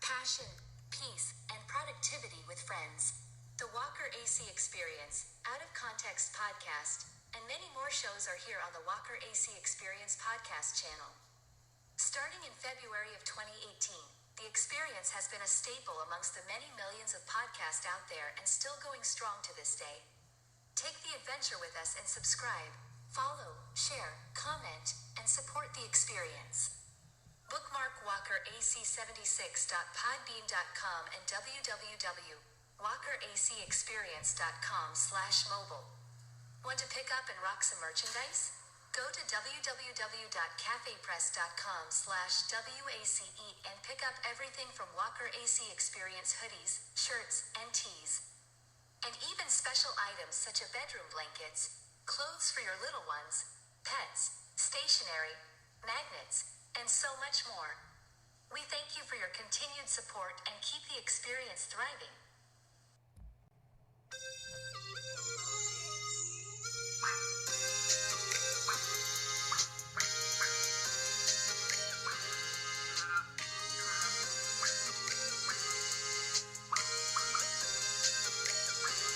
passion, peace, and productivity with friends. The Walker AC Experience, Out of Context podcast, and many more shows are here on the Walker AC Experience podcast channel. Starting in February of 2018, the experience has been a staple amongst the many millions of podcasts out there and still going strong to this day. Take the adventure with us and subscribe, follow, share, comment, and support the experience. Bookmark walkerac76.podbean.com and www.walkeracexperience.com/mobile. Want to pick up and rock some merchandise? Go to www.cafepress.com/WACE and pick up everything from Walker AC Experience hoodies, shirts, and tees. And even special items such as bedroom blankets, clothes for your little ones, pets, stationery, magnets, and so much more. We thank you for your continued support and keep the experience thriving.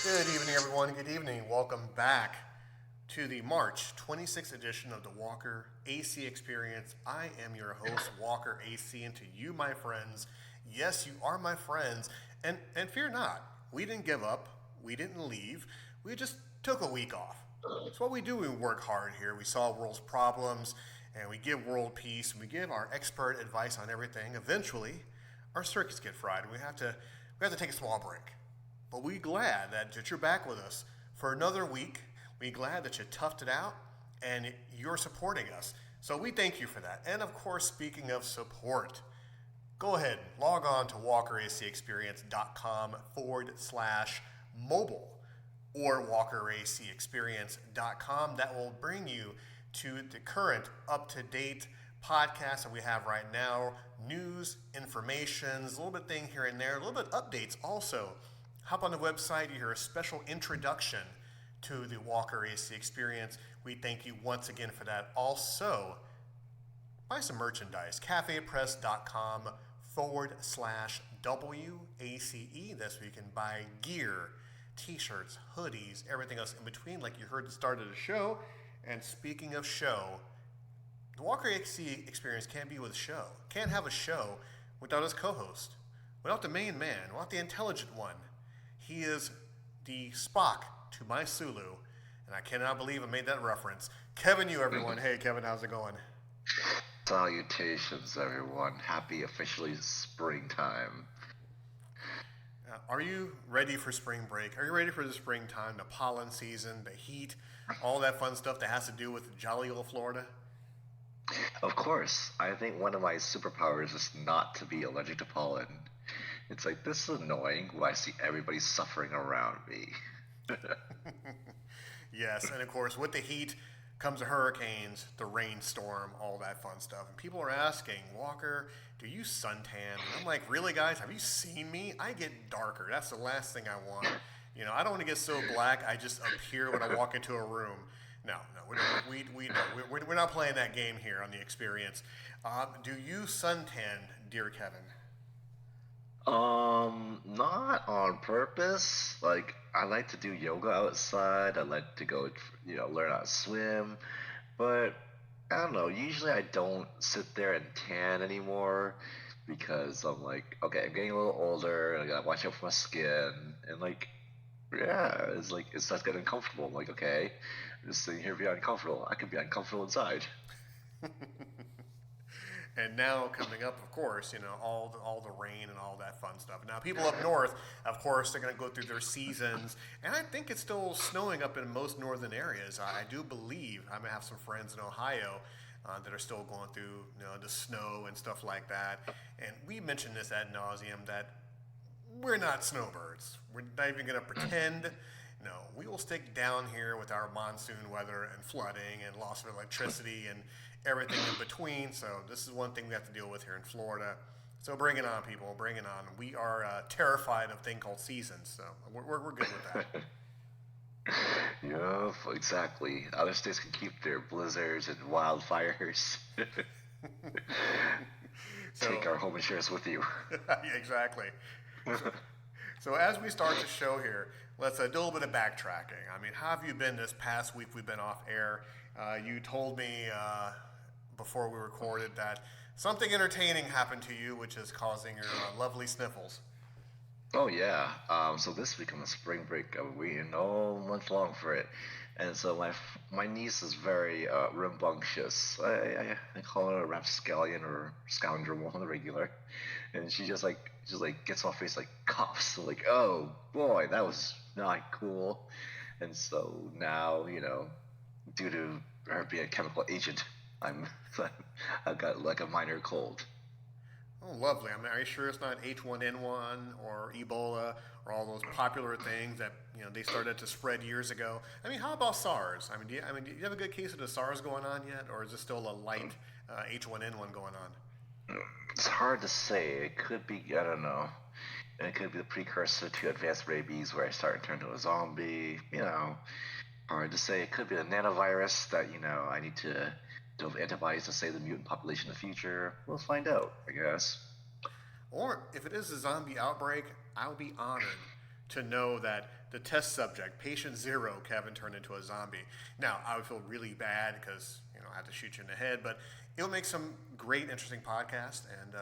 Good evening, everyone. Good evening. Welcome back to the March 26th edition of the Walker AC Experience. I am your host, Walker AC, and to you, my friends, yes, you are my friends, and fear not, we didn't give up, we didn't leave, we just took a week off. It's what we do. We work hard here. We solve world's problems, and we give world peace, and we give our expert advice on everything. Eventually, our circuits get fried, and we have to take a small break. But we're glad that you're back with us for another week. We're glad that you toughed it out and you're supporting us. So we thank you for that. And of course, speaking of support, go ahead, log on to walkeracexperience.com/mobile or walkeracexperience.com. That will bring you to the current up-to-date podcast that we have right now. News, information, a little bit thing here and there, a little bit updates also. Hop on the website, you hear a special introduction to the Walker AC Experience. We thank you once again for that. Also, buy some merchandise. cafepress.com/WACE. That's where you can buy gear, t-shirts, hoodies, everything else in between, like you heard at the start of the show. And speaking of show, the Walker AC Experience can't be with a show. Can't have a show without his co-host, without the main man, without the intelligent one. He is the Spock to my Sulu, and I cannot believe I made that reference. Kevin, you everyone. Hey, Kevin, how's it going? Salutations, everyone. Happy officially springtime. Are you ready for spring break? Are you ready for the springtime, the pollen season, the heat, all that fun stuff that has to do with jolly old Florida? Of course, I think one of my superpowers is not to be allergic to pollen. It's like, this is annoying when I see everybody suffering around me. Yes, and of course, with the heat comes the hurricanes, the rainstorm, all that fun stuff. And people are asking, Walker, do you suntan? And I'm like, really, guys? Have you seen me? I get darker. That's the last thing I want. You know, I don't want to get so black I just appear when I walk into a room. No, we're not playing that game here on the experience. Do you suntan, dear Kevin? Not on purpose. Like, I like to do yoga outside. I like to go, learn how to swim. But I don't know. Usually, I don't sit there and tan anymore because I'm like, okay, I'm getting a little older, and I gotta watch out for my skin. And like, yeah, it starts getting uncomfortable. I'm like, okay, I'm just sitting here being uncomfortable. I could be uncomfortable inside. And now coming up, of course, all the rain and all that fun stuff. Now, people up north, of course, they're going to go through their seasons, and I think it's still snowing up in most northern areas. I do believe I may have some friends in Ohio that are still going through, the snow and stuff like that. And we mentioned this ad nauseum that we're not snowbirds. We're not even going to pretend. No, we will stick down here with our monsoon weather and flooding and loss of electricity and everything in between. So this is one thing we have to deal with here in Florida. So bring it on, people. Bring it on. We are terrified of a thing called seasons. So we're good with that. Yeah, exactly. Other states can keep their blizzards and wildfires. So Take our home insurance with you. Yeah, exactly. So, so as we start the show here, let's do a little bit of backtracking. I mean, how have you been this past week? We've been off air. You told me before we recorded that something entertaining happened to you, which is causing your lovely sniffles. Oh yeah. So this week on the spring break, I've been waiting all month long for it, and so my niece is very rambunctious. I call her a rapscallion or scoundrel on the regular, and she just gets off face like coughs. So like, oh boy, that was not cool. And so now, due to her being a chemical agent, I'm I got like a minor cold. Oh, lovely. I mean, are you sure it's not H1N1 or Ebola or all those popular things that they started to spread years ago? I mean, how about SARS? Do you have a good case of the SARS going on yet, or is it still a light H1N1 going on? It's hard to say. It could be, I don't know. It could be the precursor to advanced rabies where I start to turn into a zombie. Hard to say. It could be a nanovirus that, I need to develop antibodies to save the mutant population in the future. We'll find out, I guess. Or if it is a zombie outbreak, I'll be honored to know that the test subject, patient zero, Kevin, turned into a zombie. Now, I would feel really bad because, I have to shoot you in the head, but it'll make some great, interesting podcast. And,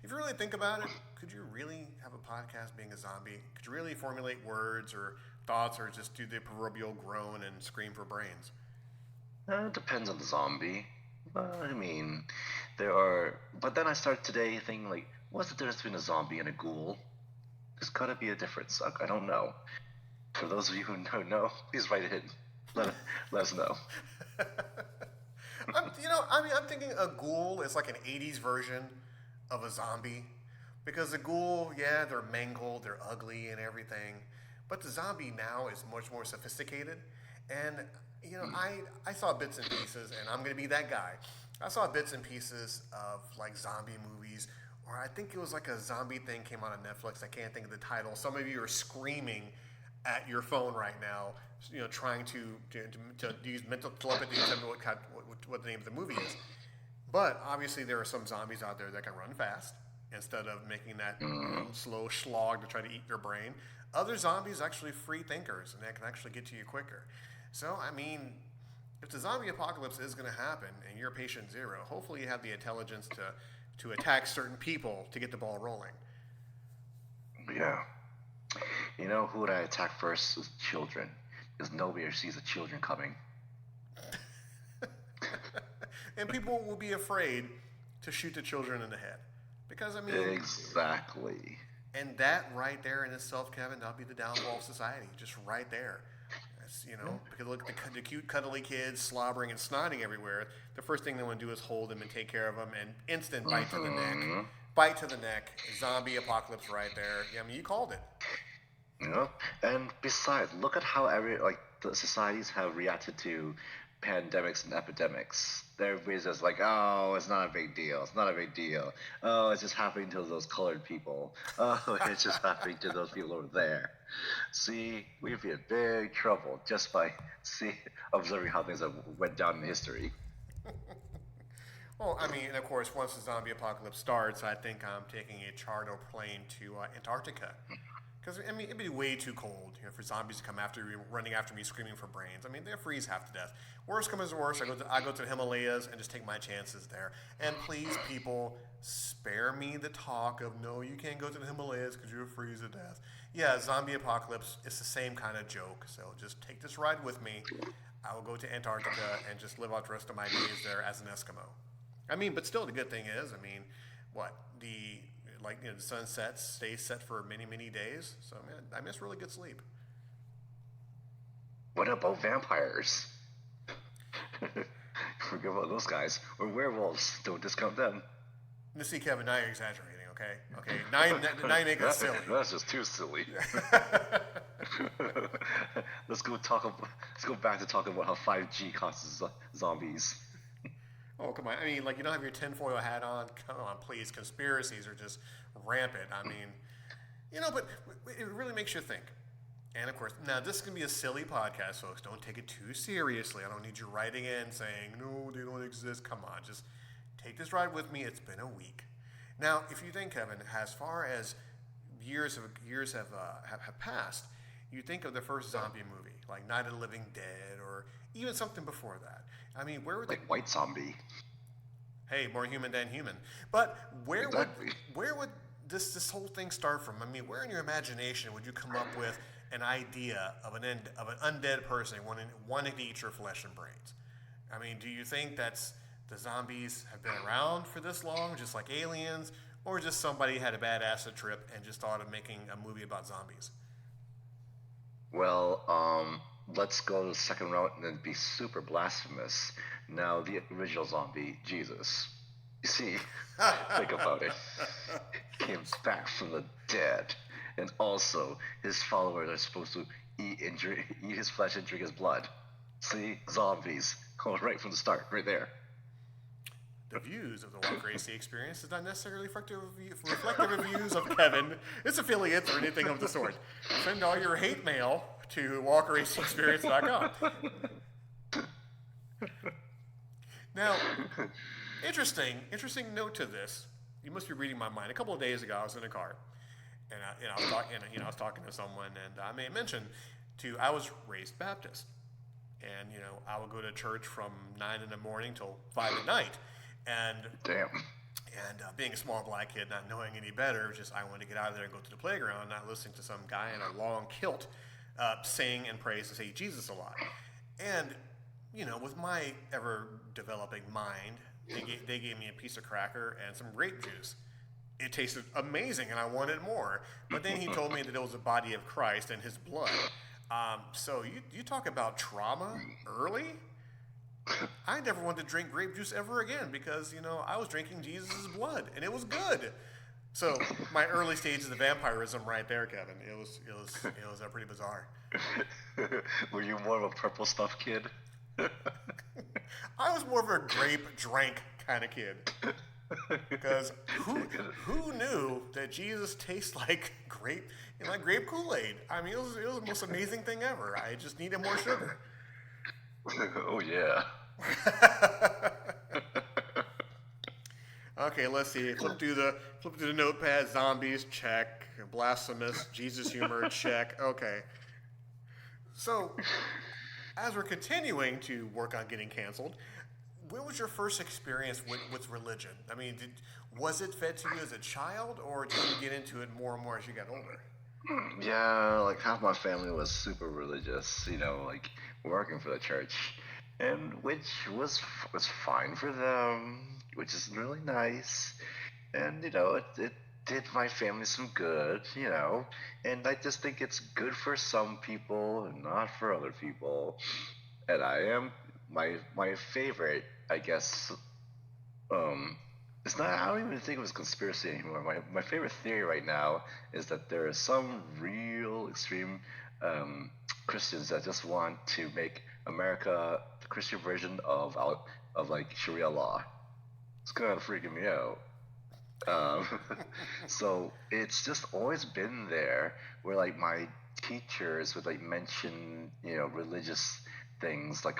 if you really think about it, could you really have a podcast being a zombie? Could you really formulate words or thoughts or just do the proverbial groan and scream for brains? It depends on the zombie. I mean, there are. But then I started today thinking, like, what's the difference between a zombie and a ghoul? There's gotta be a difference. I don't know. For those of you who don't know, please write it in. Let us know. I'm thinking a ghoul is like an 80s version of a zombie. Because the ghoul, yeah, they're mangled, they're ugly and everything. But the zombie now is much more sophisticated. And, I saw bits and pieces, and I'm going to be that guy. I saw bits and pieces of, like, zombie movies, or I think it was like a zombie thing came out on Netflix. I can't think of the title. Some of you are screaming at your phone right now, trying to use mental telepathy to tell me what the name of the movie is. But obviously, there are some zombies out there that can run fast instead of making that slow slog to try to eat your brain. Other zombies actually free thinkers, and that can actually get to you quicker. So, if the zombie apocalypse is going to happen and you're patient zero, hopefully you have the intelligence to attack certain people to get the ball rolling. Yeah. You know who would I attack first? Is children. Because nobody ever sees the children coming. And people will be afraid to shoot the children in the head. Because, Exactly. and that right there in itself, Kevin, that'll be the downfall of society. Just right there. Because look at the cute, cuddly kids slobbering and snotting everywhere. The first thing they want to do is hold them and take care of them, and instant bite to the neck. Bite to the neck. Zombie apocalypse right there. Yeah, you called it. And besides, look at how the societies have reacted to pandemics and epidemics. Everybody's just like, oh, it's not a big deal. It's not a big deal. Oh, it's just happening to those colored people. Oh, it's just happening to those people over there. See, we'd be in big trouble just by observing how things have went down in history. Well, of course, once the zombie apocalypse starts, I think I'm taking a charter plane to Antarctica. Because, it'd be way too cold, for zombies to come after me, running after me, screaming for brains. They'll freeze half to death. Worst comes to worst, I go to the Himalayas and just take my chances there. And please, people, spare me the talk of, no, you can't go to the Himalayas because you'll freeze to death. Yeah, zombie apocalypse, it's the same kind of joke. So just take this ride with me. I will go to Antarctica and just live out the rest of my days there as an Eskimo. But still, the good thing is, the sun stays set for many, many days. So, man, I miss really good sleep. What about vampires? Forget about those guys. Or werewolves. Don't discount them. See, Kevin, now you're exaggerating, okay? Okay, now you make it silly. That's just too silly. Let's go back to talking about how 5G causes zombies. Oh, come on. You don't have your tinfoil hat on. Come on, please. Conspiracies are just rampant. But it really makes you think. And, of course, now this is going to be a silly podcast, folks. Don't take it too seriously. I don't need you writing in saying, no, they don't exist. Come on, just take this ride with me. It's been a week. Now, if you think, Kevin, as far as years have passed, you think of the first zombie movie, like Night of the Living Dead, or even something before that. I mean, where would the Like White Zombie. hey, more human than human? But Exactly. where would this whole thing start from? I mean, where in your imagination would you come up with an idea of an undead person wanting to eat your flesh and brains? I mean, do you think that's the zombies have been around for this long, just like aliens, or just somebody had a bad acid trip and just thought of making a movie about zombies? Well, let's go to the second round and then be super blasphemous. Now, the original zombie, Jesus. You see, think about it. He came back from the dead, and also his followers are supposed to eat his flesh and drink his blood. See, zombies. Oh, right from the start, right there. The views of the Walker AC experience is not necessarily reflective of views of Kevin, its affiliates, or anything of the sort. Send all your hate mail to walkeracexperience.com. Now, interesting note to this. You must be reading my mind. A couple of days ago, I was in a car, and I was talking to someone, and I made mention I was raised Baptist, and I would go to church from 9 in the morning till 5 at night, and Damn. being a small black kid, not knowing any better, just I wanted to get out of there and go to the playground, not listening to some guy in a long kilt sing and praise and say Jesus a lot. And with my ever developing mind, they gave me a piece of cracker and some grape juice. It tasted amazing, and I wanted more. But then he told me that it was the body of Christ and his blood. So you talk about trauma early. I never wanted to drink grape juice ever again because I was drinking Jesus' blood and it was good. So my early stages of vampirism, right there, Kevin. It was pretty bizarre. Were you more of a purple stuff kid? I was more of a grape drank kind of kid. Because who knew that Jesus tastes like grape Kool-Aid? I mean, it was the most amazing thing ever. I just needed more sugar. Oh yeah. Okay, let's see. Flip through the notepad. Zombies, check. Blasphemous. Jesus humor, check. Okay. So, as we're continuing to work on getting canceled, when was your first experience with religion? I mean, was it fed to you as a child, or did you get into it more and more as you got older? Yeah, like half my family was super religious, like working for the church, and which was fine for them, which is really nice, and it did my family some good, and I just think it's good for some people and not for other people, and I am my favorite, I guess, um, it's not. I don't even think it was conspiracy anymore. My favorite theory right now is that there are some real extreme Christians that just want to make America the Christian version of like Sharia law. It's kind of freaking me out. Um, so it's just always been there where like my teachers would like mention religious things like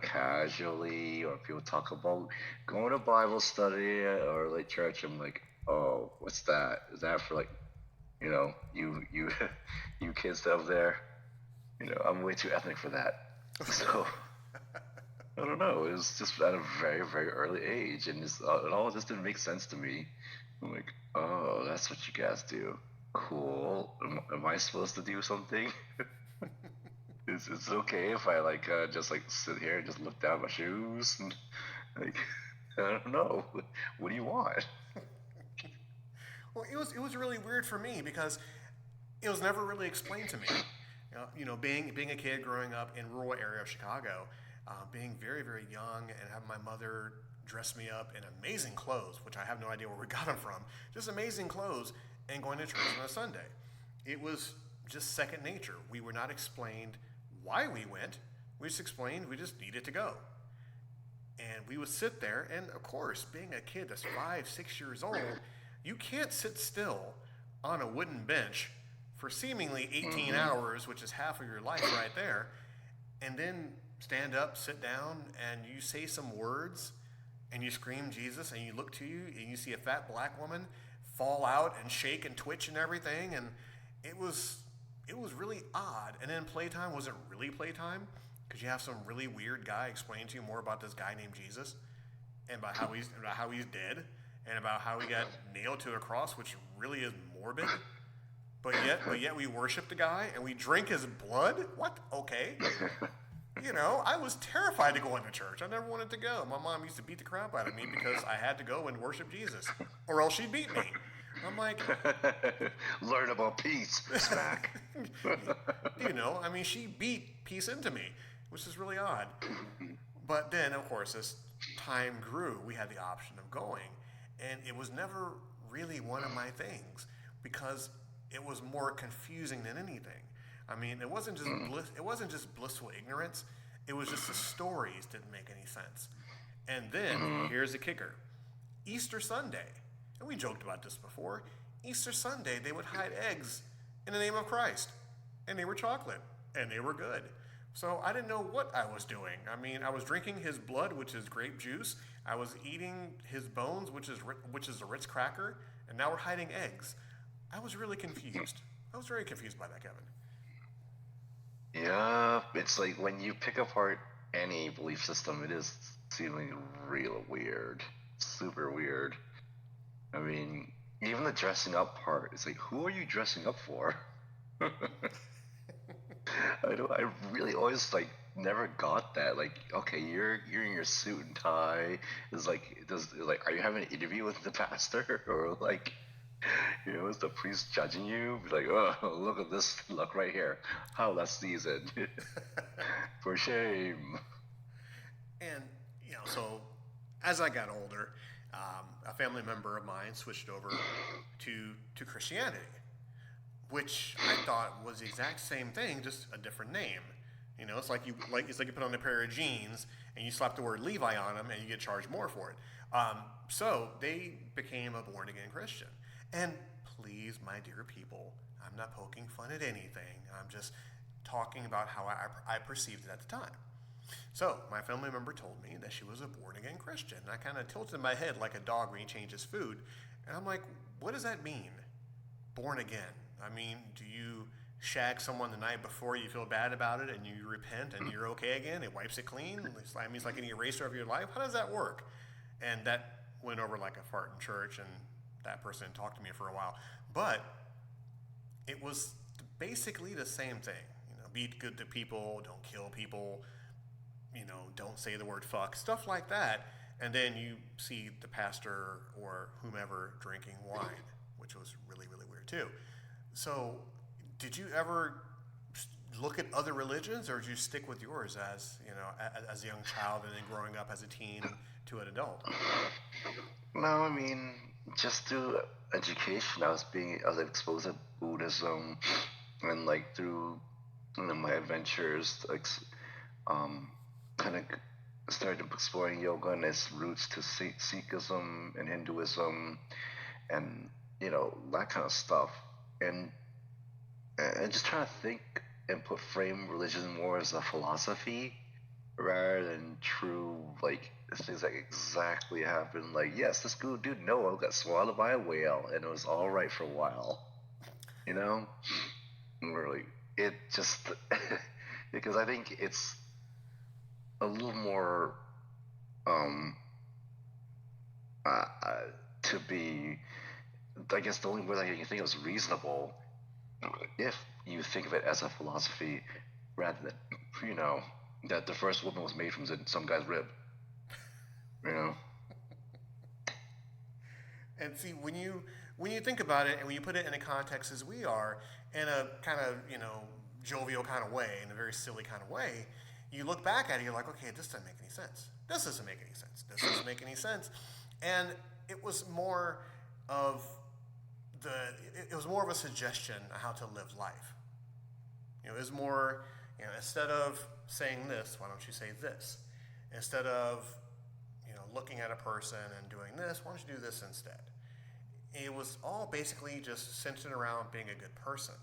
casually, or people talk about going to Bible study or like church. I'm like, oh, what's that? Is that for like you you kids out there? I'm way too ethnic for that. So I don't know. It was just at a very, very early age, and it all just didn't make sense to me. I'm like, oh, that's what you guys do. Cool. Am I supposed to do something? Is it okay if I like just like sit here and just look down my shoes and like I don't know. What do you want? Well, it was really weird for me because it was never really explained to me. Being a kid growing up in rural area of Chicago, being very very young and having my mother dress me up in amazing clothes, which I have no idea where we got them from, just amazing clothes, and going to church on a Sunday. It was just second nature. We were not explained why we went. We just explained we just needed to go. And we would sit there, and of course, being a kid that's 5, 6 years old, you can't sit still on a wooden bench for seemingly 18 hours, which is half of your life right there, and then stand up, sit down, and you say some words, and you scream Jesus, and you look to you and you see a fat black woman fall out and shake and twitch and everything, and it was it was really odd. And then playtime wasn't really playtime because you have some really weird guy explain to you more about this guy named Jesus and about how he's dead and about how he got nailed to a cross, which really is morbid. But yet we worship the guy and we drink his blood. What? Okay. I was terrified to go into church. I never wanted to go. My mom used to beat the crap out of me because I had to go and worship Jesus, or else she'd beat me. I'm like, Learn about peace, smack. she beat peace into me, which is really odd. But then, of course, as time grew, we had the option of going, and it was never really one of my things because it was more confusing than anything. I mean, it wasn't just it wasn't just blissful ignorance. It was just the stories didn't make any sense. And then here's the kicker: Easter Sunday, and we joked about this before. Easter Sunday, they would hide eggs in the name of Christ, and they were chocolate, and they were good. So I didn't know what I was doing. I mean, I was drinking his blood, which is grape juice. I was eating his bones, which is a Ritz cracker, and now we're hiding eggs. I was really confused. I was very confused by that, Kevin. Yeah, it's like when you pick apart any belief system, it is seeming real weird, super weird. I mean, even the dressing up part, it's like, who are you dressing up for? I really always like never got that. Like, okay, you're in your suit and tie. Are you having an interview with the pastor or like? Is the priest judging you? Be like, oh, look at this look right here. How that's seasoned. For shame. And, so as I got older, a family member of mine switched over to Christianity, which I thought was the exact same thing, just a different name. It's like you put on a pair of jeans and you slap the word Levi on them and you get charged more for it. So they became a born again Christian. And please, my dear people, I'm not poking fun at anything. I'm just talking about how I perceived it at the time. So my family member told me that she was a born again Christian. And I kind of tilted my head like a dog when he changes food. And I'm like, what does that mean? Born again. I mean, do you shag someone the night before, you feel bad about it, and you repent and you're okay again? It wipes it clean? I mean, it's like any eraser of your life? How does that work? And that went over like a fart in church, and that person talked to me for a while. But it was basically the same thing. Be good to people, don't kill people, don't say the word fuck, stuff like that. And then you see the pastor or whomever drinking wine, which was really, really weird too. So did you ever look at other religions, or did you stick with yours as a young child and then growing up as a teen to an adult? No, I mean, just through education, I was exposed to Buddhism, and like through my adventures, like kind of started exploring yoga and its roots to Sikhism and Hinduism, and that kind of stuff, and just trying to think and frame religion more as a philosophy rather than true like things that exactly happened. Like, yes, this good dude Noah got swallowed by a whale and it was all right for a while. Really, it just because I think it's a little more to be. I guess the only word I can think of is reasonable if you think of it as a philosophy rather than that the first woman was made from some guy's rib. And see, when you think about it and when you put it in a context as we are, in a kind of jovial kind of way, in a very silly kind of way, you look back at it, you're like, okay, this doesn't make any sense. This doesn't make any sense. This doesn't make any sense. And it was more of a suggestion on how to live life. It was more, instead of saying this, why don't you say this? Instead of, looking at a person and doing this, why don't you do this instead? It was all basically just centered around being a good person.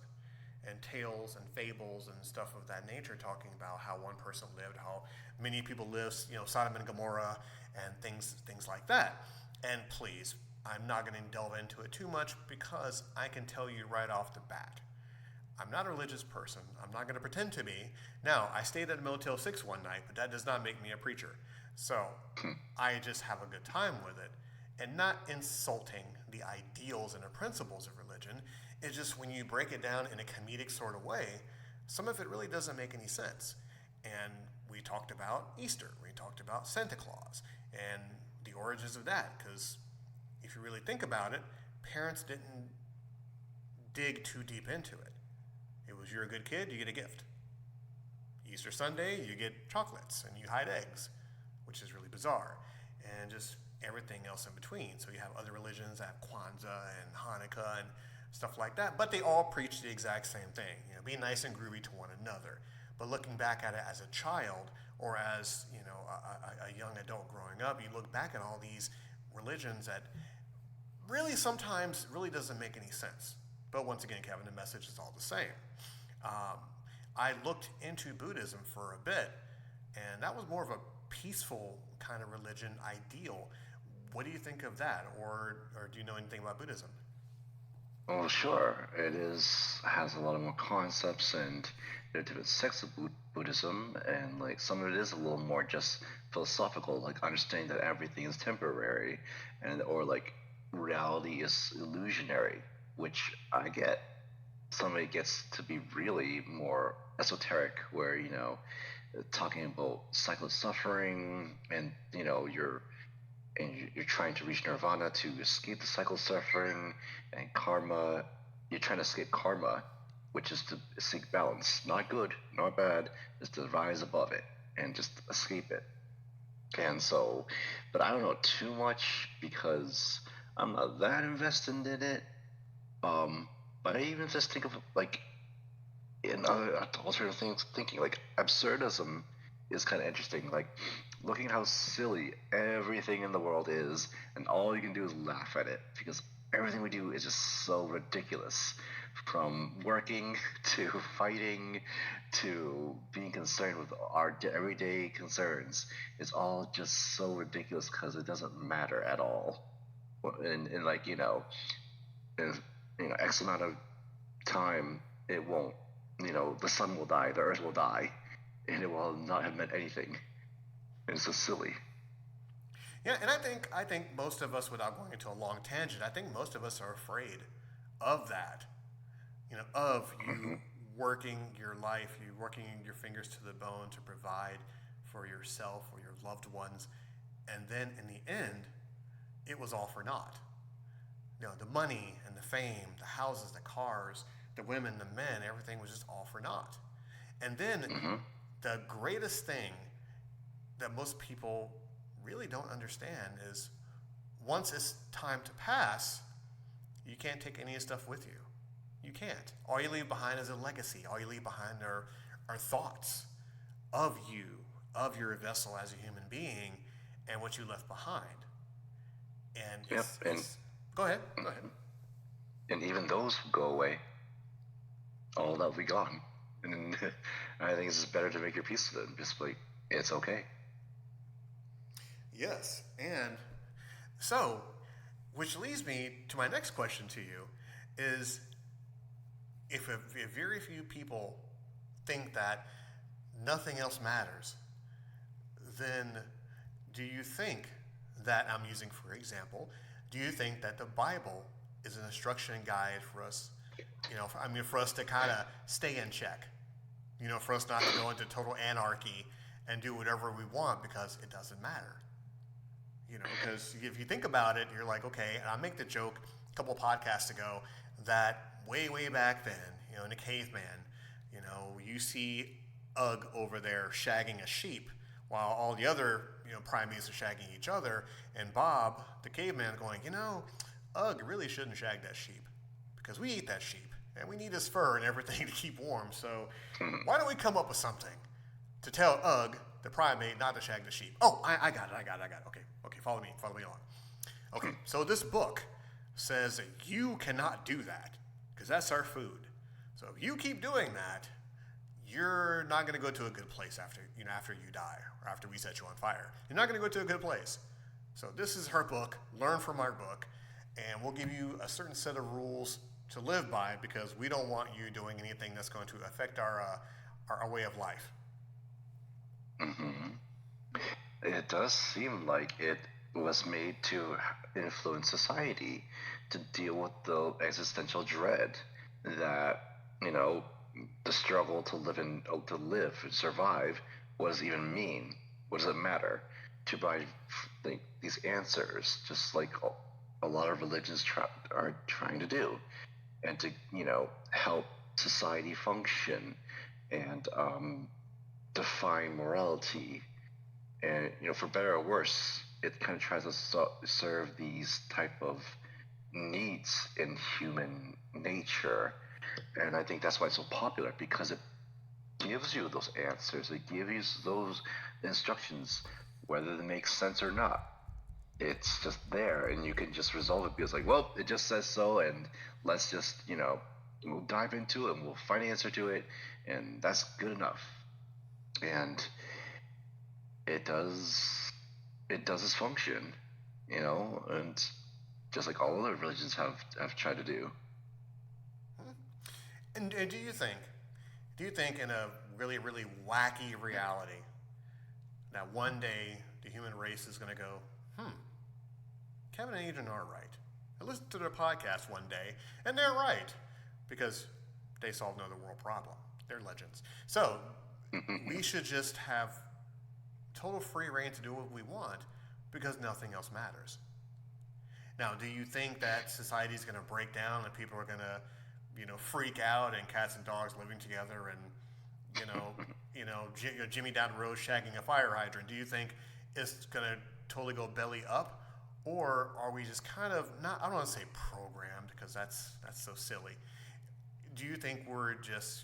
and tales and fables and stuff of that nature, talking about how one person lived, how many people lived, Sodom and Gomorrah, and things like that. And please, I'm not going to delve into it too much because I can tell you right off the bat, I'm not a religious person. I'm not going to pretend to be. Now, I stayed at a Motel 6 one night, but that does not make me a preacher. So I just have a good time with it, and not insulting the ideals and the principles of religion. It's just when you break it down in a comedic sort of way, some of it really doesn't make any sense. And we talked about Easter. We talked about Santa Claus and the origins of that, because if you really think about it, parents didn't dig too deep into it. It was, you're a good kid, you get a gift. Easter Sunday, you get chocolates and you hide eggs, which is really bizarre. And just everything else in between. So you have other religions that have Kwanzaa and Hanukkah and stuff like that, but they all preach the exact same thing. Be nice and groovy to one another. But looking back at it as a child, or as a young adult growing up, you look back at all these religions that really sometimes really doesn't make any sense. But once again, Kevin, the message is all the same. I looked into Buddhism for a bit, and that was more of a peaceful kind of religion ideal. What do you think of that, or do you know anything about Buddhism? Well, sure. Has a lot of more concepts, and there are different sects of Buddhism, and like some of it is a little more just philosophical, like understanding that everything is temporary, or like reality is illusionary, which I get. Some of it gets to be really more esoteric, where talking about cycle of suffering, and you're trying to reach nirvana to escape the cycle of suffering, and karma. You're trying to escape karma, which is to seek balance, not good, not bad, is to rise above it and just escape it. And so, but I don't know too much because I'm not that invested in it. But I even just think of like in other alternative things, thinking like absurdism is kind of interesting. Like looking at how silly everything in the world is, and all you can do is laugh at it because everything we do is just so ridiculous. From working to fighting to being concerned with our everyday concerns, it's all just so ridiculous because it doesn't matter at all. And like in X amount of time, it won't. The sun will die, the earth will die, and it will not have meant anything. It's so silly. Yeah, and I think most of us, without going into a long tangent, I think most of us are afraid of that. Of you working your life, you working your fingers to the bone to provide for yourself or your loved ones, and then in the end, it was all for naught. The money and the fame, the houses, the cars, the women, the men, everything was just all for naught. And then the greatest thing that most people really don't understand is once it's time to pass, you can't take any of the stuff with you. You can't. All you leave behind is a legacy. All you leave behind are thoughts of you, of your vessel as a human being, and what you left behind. And go ahead. And even those go away. All that will be gone. And I think it's just better to make your peace with it. Just like, it's okay. Yes. And so, which leads me to my next question to you is, if very few people think that nothing else matters, then do you think that, I'm using for example, do you think that the Bible is an instruction guide for us, for us to kind of stay in check, for us not to go into total anarchy and do whatever we want because it doesn't matter? Because if you think about it, you're like, okay, and I make the joke a couple podcasts ago that way back then, in the caveman, you see Ugg over there shagging a sheep while all the other, primates are shagging each other, and Bob, the caveman, going, Ugg really shouldn't shag that sheep because we eat that sheep and we need his fur and everything to keep warm. So why don't we come up with something to tell Ugg, the primate, not to shag the sheep? Oh, I got it. Okay, follow me on. Okay, so this book says that you cannot do that because that's our food. So if you keep doing that, you're not going to go to a good place after you die or after we set you on fire. You're not going to go to a good place. So this is her book, learn from our book, and we'll give you a certain set of rules to live by because we don't want you doing anything that's going to affect our way of life. Hmm. It does seem like it was made to influence society to deal with the existential dread that, you know, the struggle to live and survive. What does it even mean? What does it matter? To provide these answers, just like a lot of religions are trying to do, and to help society function and define morality. And for better or worse, it kind of tries to serve these type of needs in human nature. And I think that's why it's so popular, because it gives you those answers, it gives you those instructions, whether they make sense or not. It's just there, and you can just resolve it because, like, well, it just says so, and let's just we'll dive into it and we'll find an answer to it, and that's good enough. And it does its function, and just like all other religions have tried to do. And do you think in a really, really wacky reality that one day the human race is going to go, Kevin and Adrian are right. I listened to their podcast one day, and they're right, because they solved another world problem. They're legends. So we should just have total free reign to do what we want because nothing else matters. Now, do you think that society is going to break down and people are going to, freak out and cats and dogs living together and, Jimmy down the road shagging a fire hydrant? Do you think it's going to totally go belly up? Or are we just kind of not, I don't want to say programmed because that's so silly. Do you think we're just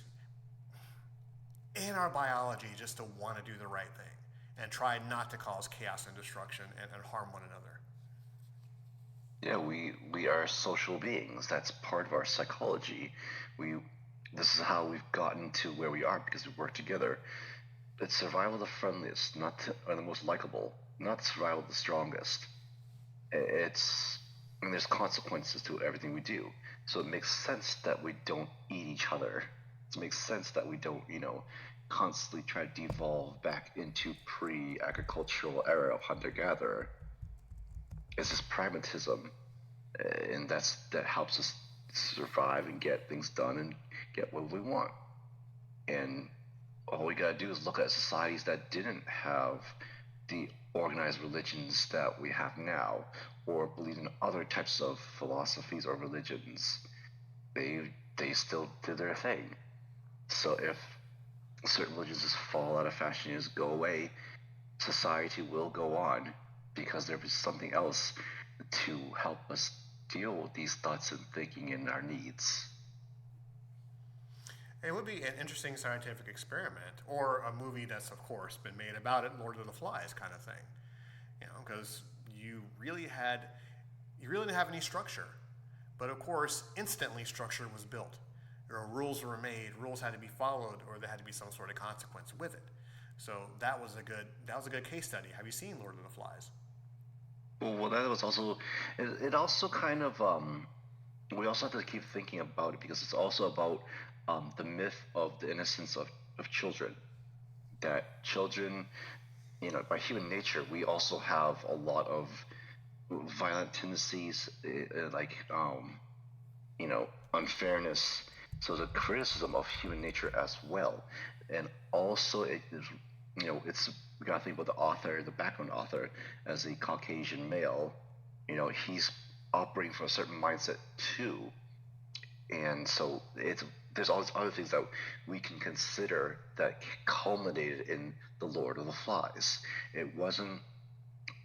in our biology just to want to do the right thing and try not to cause chaos and destruction and harm one another? Yeah, we are social beings. That's part of our psychology. We This is how we've gotten to where we are, because we work together. It's survival of the friendliest, or the most likable, not survival of the strongest. It's and there's consequences to everything we do. So it makes sense that we don't eat each other. It makes sense that we don't, constantly try to devolve back into pre-agricultural era of hunter-gatherer. It's just pragmatism, and that helps us survive and get things done and get what we want. And all we gotta do is look at societies that didn't have the organized religions that we have now, or believe in other types of philosophies or religions. They still did their thing. So if certain religions just fall out of fashion and just go away, society will go on because there is something else to help us deal with these thoughts and thinking and our needs. It would be an interesting scientific experiment, or a movie that's, of course, been made about it, Lord of the Flies kind of thing. Because you really didn't have any structure, but of course, instantly structure was built. Rules were made, rules had to be followed, or there had to be some sort of consequence with it. So that was a good case study. Have you seen Lord of the Flies? Well, that was also it also kind of we also have to keep thinking about it, because it's also about the myth of the innocence of children. That children, by human nature, we also have a lot of violent tendencies, like unfairness. So the criticism of human nature as well, and also it is, it's we gotta think about the author, the background author, as a Caucasian male. He's operating from a certain mindset too, and so there's all these other things that we can consider that culminated in the Lord of the Flies. It wasn't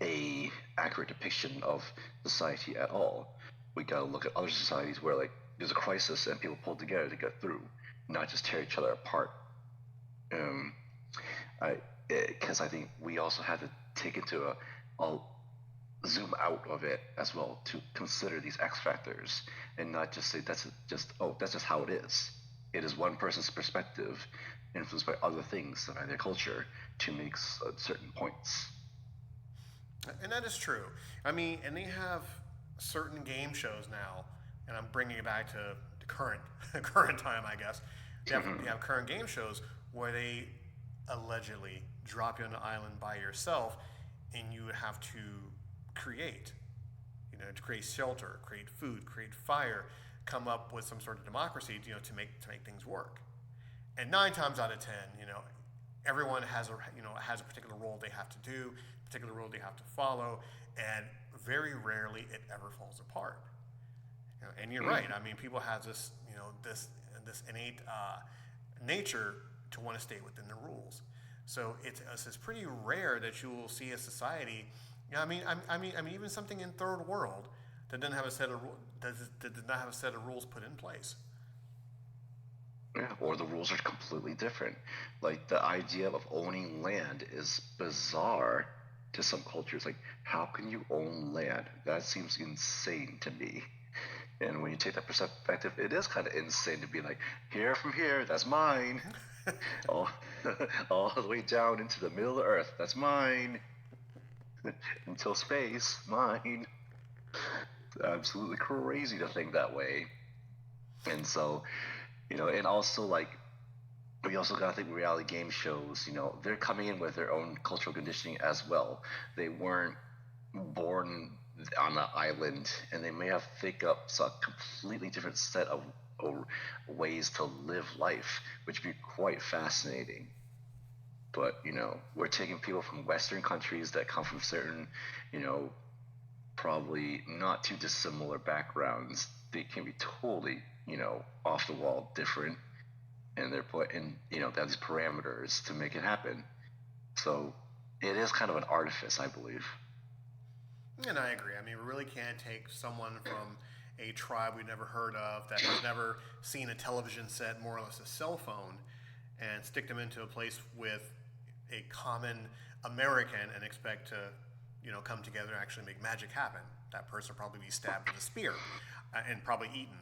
a accurate depiction of society at all. We gotta look at other societies where, like, there's a crisis and people pull together to get through, not just tear each other apart. Um, because I think we also have to take a zoom out of it as well to consider these X factors, and not just say that's just how it is. it is one person's perspective influenced by other things by their culture to make certain points. And that is true. I mean, and they have certain game shows now, and I'm bringing it back to the current current time, I guess. They have current game shows where they allegedly drop you on an island by yourself, and you have to create, to create shelter, create food, create fire, come up with some sort of democracy, to make things work. And 9 times out of 10, everyone has a particular role they have to do, particular role they have to follow, and very rarely it ever falls apart. And you're right. I mean, people have this innate nature to want to stay within the rules. So it's pretty rare that you will see a society. I mean, even something in third world that doesn't have a set of that does not have a set of rules put in place. Yeah, or the rules are completely different. Like the idea of owning land is bizarre to some cultures. Like, how can you own land? That seems insane to me. And when you take that perspective, it is kind of insane to be like, here from here, that's mine. all, all the way down into the middle of the earth, that's mine. Until space, mine. It's absolutely crazy to think that way. And so, and also like we also gotta think reality game shows, they're coming in with their own cultural conditioning as well. They weren't born on an island, and they may have think up a completely different set of ways to live life, which would be quite fascinating. But we're taking people from Western countries that come from certain, you know, probably not too dissimilar backgrounds. They can be totally, off the wall different, and they're put in, they have these parameters to make it happen. So it is kind of an artifice, I believe. And I agree. I mean, we really can't take someone from a tribe we've never heard of that has never seen a television set, more or less a cell phone, and stick them into a place with a common American and expect to, come together and actually make magic happen. That person will probably be stabbed with a spear and probably eaten.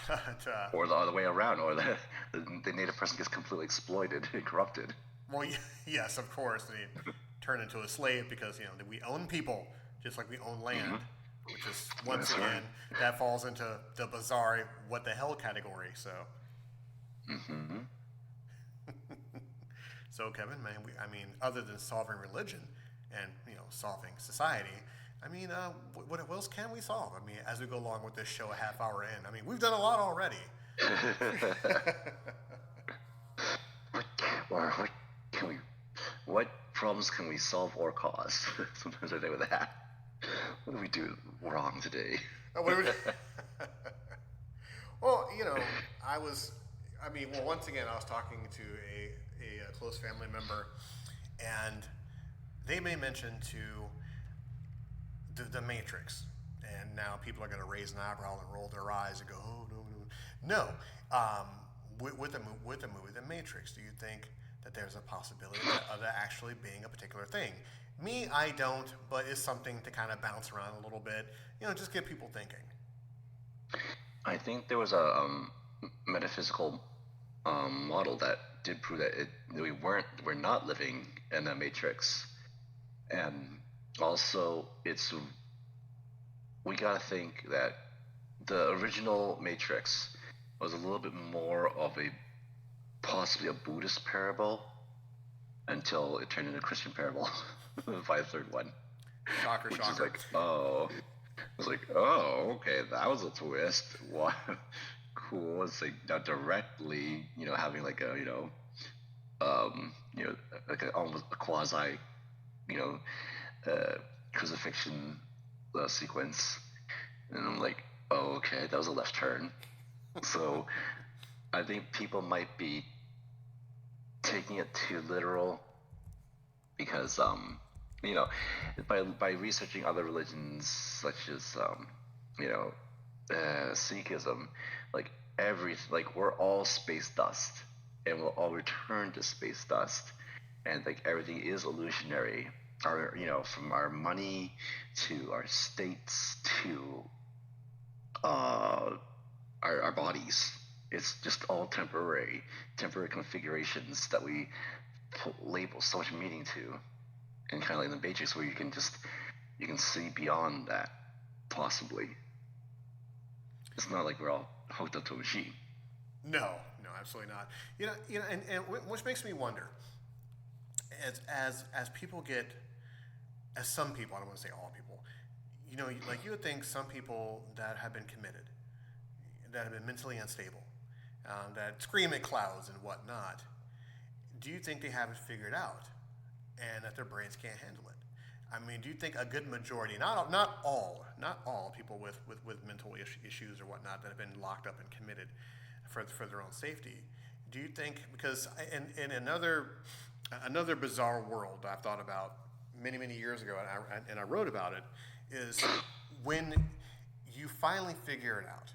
But, Or the other way around, or the native person gets completely exploited and corrupted. well, yes, of course, they turn into a slave because we own people just like we own land, which is once That's again right. that falls into the bizarre what the hell category. So, so Kevin, man, other than solving religion and solving society, what else can we solve? I mean, as we go along with this show, a half hour in, we've done a lot already. What can we? What problems can we solve or cause? Sometimes I think with that. What do we do wrong today? What do we- well, once again, I was talking to a close family member, and they may mention to the Matrix, and now people are going to raise an eyebrow and roll their eyes and go, "Oh no, no, no." With the movie The Matrix, do you think that there's a possibility of that actually being a particular thing? Me, I don't, but it's something to kind of bounce around a little bit, just get people thinking. I think there was a metaphysical model that did prove that we're not living in a matrix, and also we gotta think that the original Matrix was a little bit more of possibly a Buddhist parable until it turned into a Christian parable by the third one. Shocker, Which shocker. is like, oh, I was like, oh, okay, that was a twist. What? Cool. It's like not directly, having like a, like almost a quasi, you know, crucifixion sequence, and I'm like, oh, okay, that was a left turn. So I think people might be taking it too literal because you know by researching other religions such as Sikhism, like we're all space dust and we'll all return to space dust, and like everything is illusionary, our from our money to our states to our bodies. It's just all temporary configurations that we label so much meaning to, and kind of like in the Matrix, where you can see beyond that. Possibly, it's not like we're all hooked up to a machine. No, no, absolutely not. Which makes me wonder, as people get, as some people, I don't want to say all people, like you would think some people that have been committed, that have been mentally unstable, that scream at clouds and whatnot, do you think they have it figured out, and that their brains can't handle it? I mean, do you think a good majority, not all people with mental issues or whatnot that have been locked up and committed for their own safety, do you think, because in another bizarre world I've thought about many years ago, and I wrote about it, is when you finally figure it out,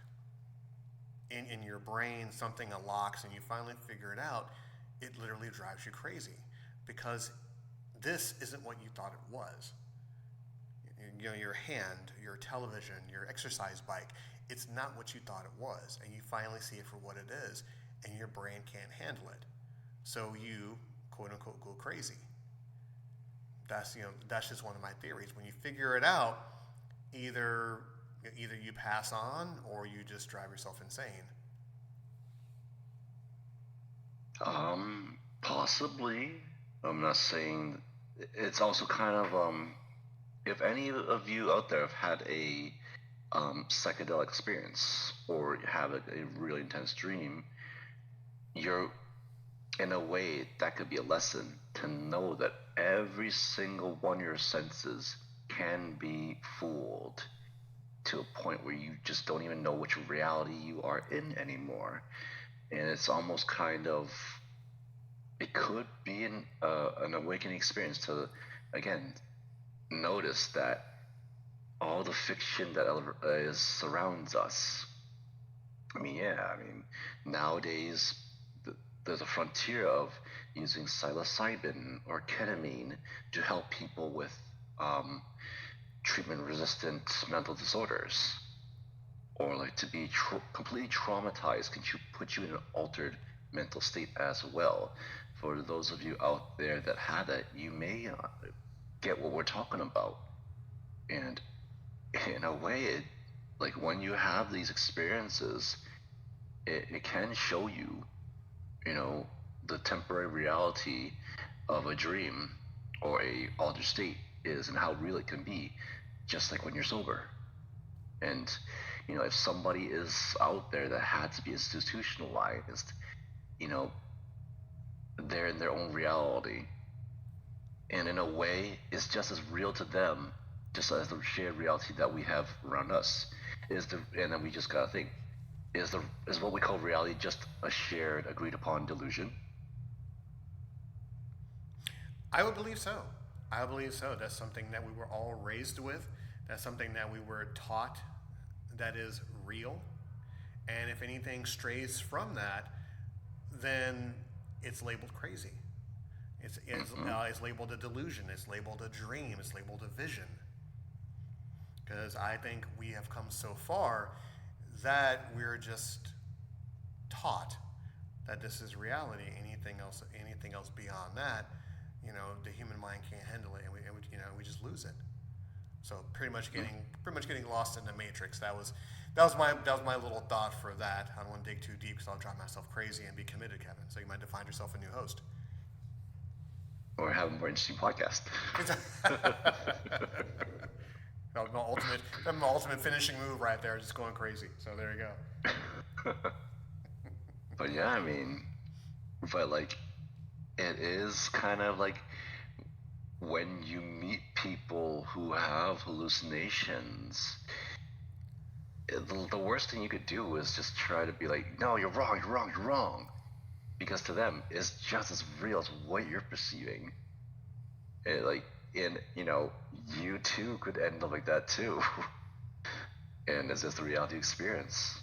in your brain something unlocks and you finally figure it out, it literally drives you crazy, because this isn't what you thought it was. Your hand, your television, your exercise bike, it's not what you thought it was, and you finally see it for what it is, and your brain can't handle it. So you, quote unquote, go crazy. That's just one of my theories. When you figure it out, either you pass on or you just drive yourself insane. Possibly. I'm not saying. It's also kind of if any of you out there have had a psychedelic experience or have a really intense dream, you're, in a way, that could be a lesson to know that every single one of your senses can be fooled to a point where you just don't even know which reality you are in anymore. And it's almost kind of, it could be an awakening experience to, again, notice that all the fiction that surrounds us. I mean, yeah, I mean, nowadays there's a frontier of using psilocybin or ketamine to help people with treatment-resistant mental disorders, or like to be completely traumatized can put you in an altered mental state as well. For those of you out there that had that, you may get what we're talking about. And in a way, like when you have these experiences, it can show you, you know, the temporary reality of a dream or a altered state is and how real it can be, just like when you're sober. And if somebody is out there that had to be institutionalized, you know, they're in their own reality, and in a way, it's just as real to them, just as the shared reality that we have around us. And then we just gotta think: is what we call reality just a shared, agreed upon delusion? I would believe so. I believe so. That's something that we were all raised with. That's something that we were taught that is real. And if anything strays from that, then it's labeled crazy. It's labeled a delusion. It's labeled a dream. It's labeled a vision. Because I think we have come so far that we're just taught that this is reality. Anything else beyond that, the human mind can't handle it, and we just lose it. So pretty much getting lost in the matrix. That was my little thought for that. I don't want to dig too deep because I'll drive myself crazy and be committed, Kevin. So you might have to find yourself a new host. Or have a more interesting podcast. That was my ultimate finishing move right there, just going crazy. So there you go. But yeah, I mean, but like, it is kind of like when you meet people who have hallucinations, the worst thing you could do is just try to be like, no, you're wrong, you're wrong, you're wrong. Because to them, it's just as real as what you're perceiving. And you too could end up like that too. And it's just a reality experience.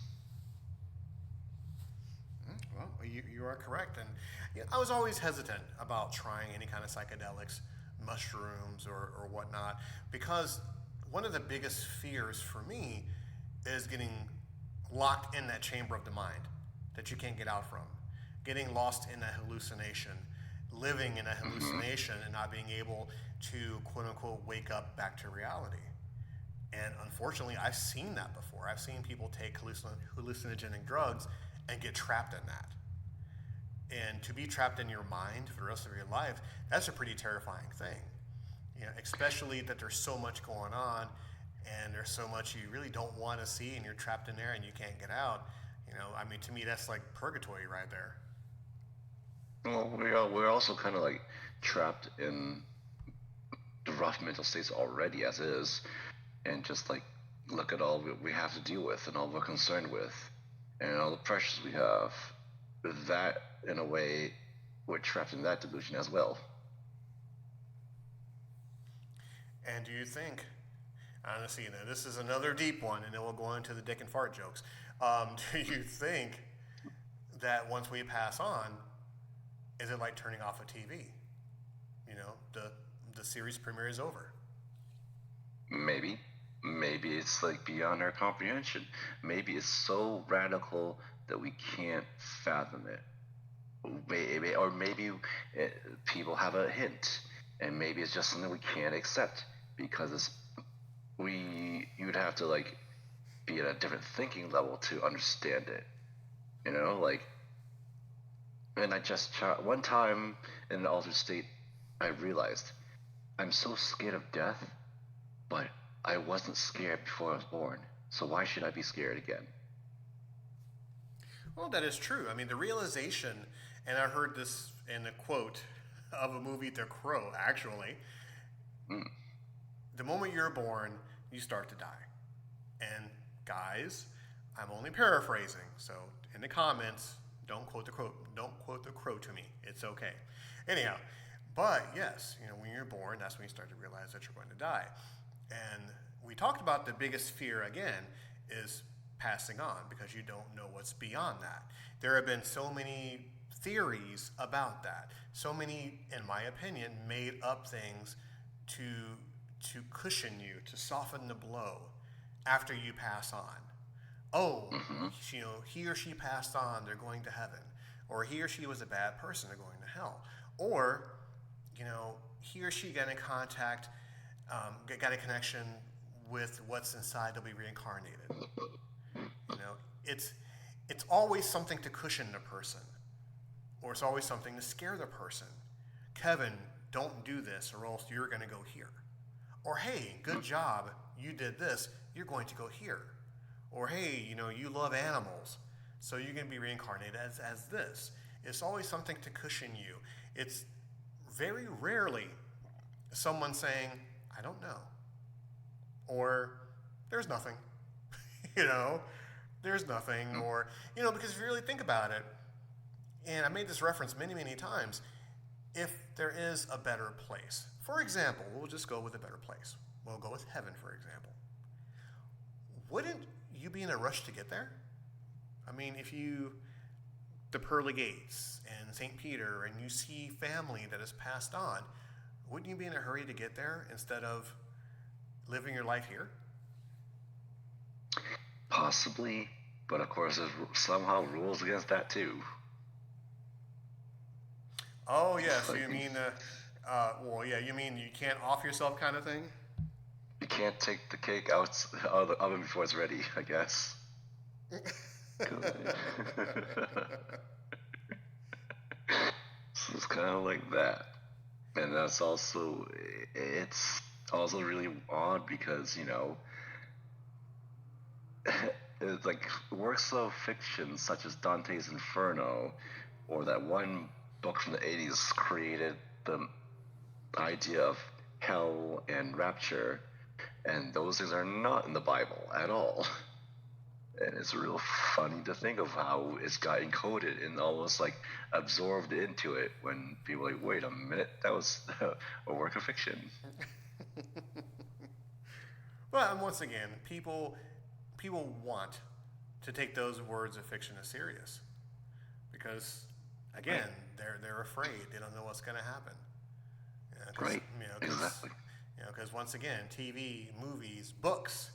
Well, you are correct. And I was always hesitant about trying any kind of psychedelics, mushrooms or whatnot, because one of the biggest fears for me is getting locked in that chamber of the mind. that you can't get out from, getting lost in a hallucination, living in a hallucination and not being able to quote unquote wake up back to reality. And unfortunately, I've seen that before. I've seen people take hallucinogenic drugs and get trapped in that. And to be trapped in your mind for the rest of your life, that's a pretty terrifying thing. Especially that there's so much going on and there's so much you really don't want to see and you're trapped in there and you can't get out. To me, that's like purgatory right there. Well, we're also kind of like trapped in the rough mental states already as is, and just like look at all we have to deal with and all we're concerned with, and all the pressures we have. That, in a way, we're trapped in that delusion as well. And do you think, honestly, this is another deep one, and then we'll go into the dick and fart jokes. Do you think that once we pass on, is it like turning off a TV? The series premiere is over. Maybe it's like beyond our comprehension. Maybe it's so radical that we can't fathom it. Or maybe people have a hint, and maybe it's just something we can't accept because you'd have to like be at a different thinking level to understand it. Like, and I just one time in an altered state, I realized I'm so scared of death, but I wasn't scared before I was born. So why should I be scared again? Well, that is true. The realization, and I heard this in a quote of a movie, The Crow, actually. The moment you're born, you start to die. And guys, I'm only paraphrasing, so in the comments, don't quote the crow to me. It's okay. Anyhow, but yes, when you're born, that's when you start to realize that you're going to die. And we talked about the biggest fear again is passing on because you don't know what's beyond that. There have been so many theories about that. So many, in my opinion, made up things to cushion you, to soften the blow after you pass on. Oh, he or she passed on, they're going to heaven. Or he or she was a bad person, they're going to hell. Or, he or she got in contact, got a connection with what's inside, they'll be reincarnated. It's always something to cushion the person, or it's always something to scare the person. Kevin, don't do this, or else you're going to go here. Or hey, good job, you did this, you're going to go here. Or hey, you love animals, so you're going to be reincarnated as this. It's always something to cushion you. It's very rarely someone saying, I don't know. Or there's nothing. There's nothing. Or, because if you really think about it, and I made this reference many, many times, if there is a better place, for example, we'll just go with a better place. We'll go with heaven, for example. Wouldn't you be in a rush to get there? If the pearly gates and St. Peter and you see family that has passed on, wouldn't you be in a hurry to get there instead of living your life here? Possibly, but of course there's somehow rules against that too. Oh, yes, you mean, you mean you can't off yourself kind of thing? You can't take the cake out of the oven before it's ready, I guess. So it's kind of like that. And it's also really odd because, it's like works of fiction such as Dante's Inferno or that one book from the 80s created the idea of hell and rapture, and those things are not in the Bible at all. And it's real funny to think of how it's got encoded and almost like absorbed into it when people are like, wait a minute, that was a work of fiction. Well, and once again, people want to take those words of fiction as serious because, again, they're afraid. They don't know what's going to happen. Right. Exactly. Because once again, TV, movies, books,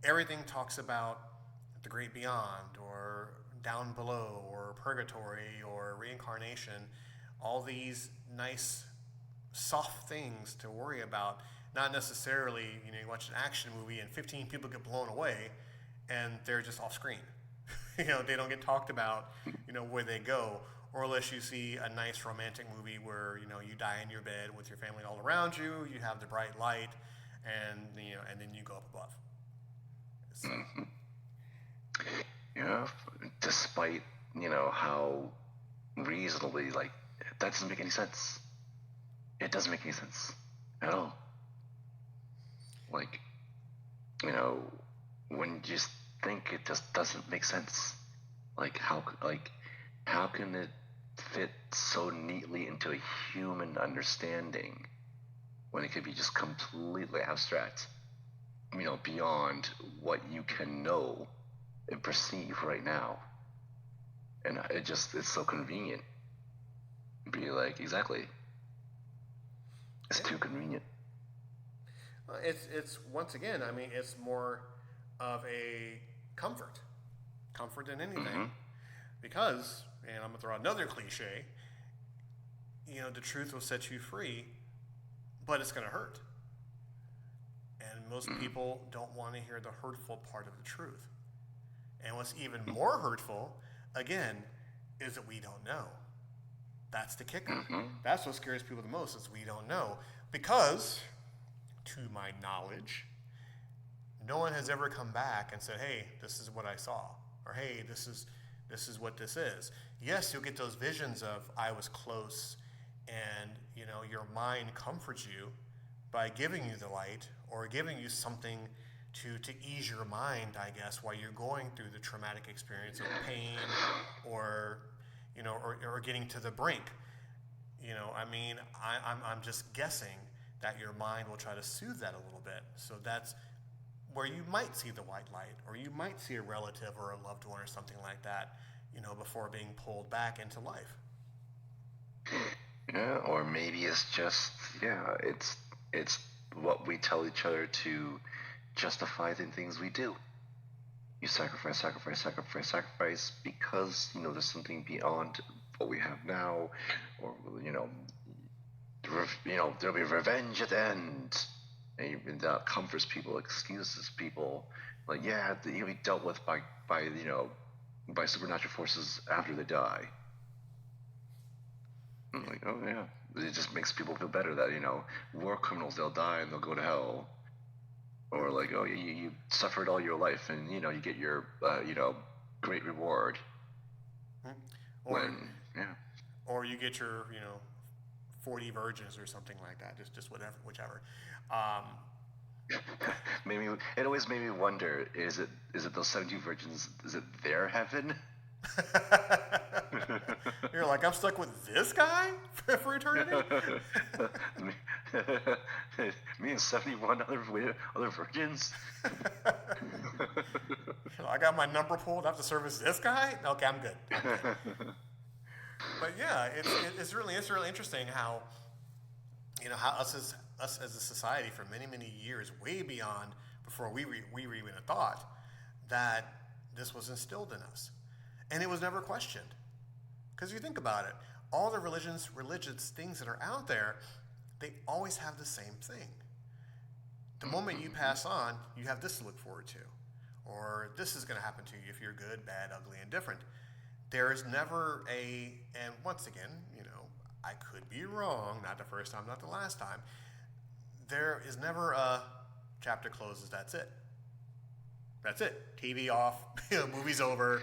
everything talks about the great beyond or down below or purgatory or reincarnation, all these nice soft things to worry about. Not necessarily, you watch an action movie and 15 people get blown away and they're just off screen. They don't get talked about, where they go. Or unless you see a nice romantic movie where, you die in your bed with your family all around you, you have the bright light, and, and then you go up above. So. Despite, how reasonably, like, that doesn't make any sense. It doesn't make any sense at all. Like, when you just think it just doesn't make sense. Like, how can it fit so neatly into a human understanding when it could be just completely abstract, beyond what you can know and perceive right now. And it's so convenient. Be like, exactly. It's too convenient. It's once again, it's more of a comfort than anything. Mm-hmm. Because, and I'm going to throw out another cliche, the truth will set you free, but it's going to hurt. And most people don't want to hear the hurtful part of the truth. And what's even more hurtful, again, is that we don't know. That's the kicker. Mm-hmm. That's what scares people the most, is we don't know. Because, to my knowledge, no one has ever come back and said, hey, this is what I saw. Or, hey, this is what this is. Yes, you'll get those visions of, I was close, and, your mind comforts you by giving you the light or giving you something to ease your mind, I guess, while you're going through the traumatic experience of pain or getting to the brink. I'm just guessing that your mind will try to soothe that a little bit. So that's where you might see the white light, or you might see a relative or a loved one or something like that, before being pulled back into life. Yeah, or maybe it's just, it's what we tell each other to justify the things we do. You sacrifice because, there's something beyond what we have now, or, there'll be revenge at the end. And that comforts people, excuses people. Like, you'll be dealt with by supernatural forces after they die. I'm like, oh yeah. It just makes people feel better that, war criminals, they'll die and they'll go to hell. Or like, oh, you suffered all your life and, you get your, great reward. Or you get your, 40 virgins or something like that. Just whichever. Maybe it always made me wonder: is it those 70 virgins? Is it their heaven? You're like, I'm stuck with this guy for eternity. Me and 71 other virgins. I got my number pulled. I have to service this guy. Okay, I'm good. But yeah, it's really interesting how how us as a society for many years, way beyond before we were even a thought, that this was instilled in us, and it was never questioned. Because you think about it, all the religious things that are out there, they always have the same thing. The moment you pass on, you have this to look forward to, or this is going to happen to you if you're good, bad, ugly, and different. There is never and once again, I could be wrong, not the first time, not the last time. There is never a chapter closes, that's it. That's it. TV off, movie's over,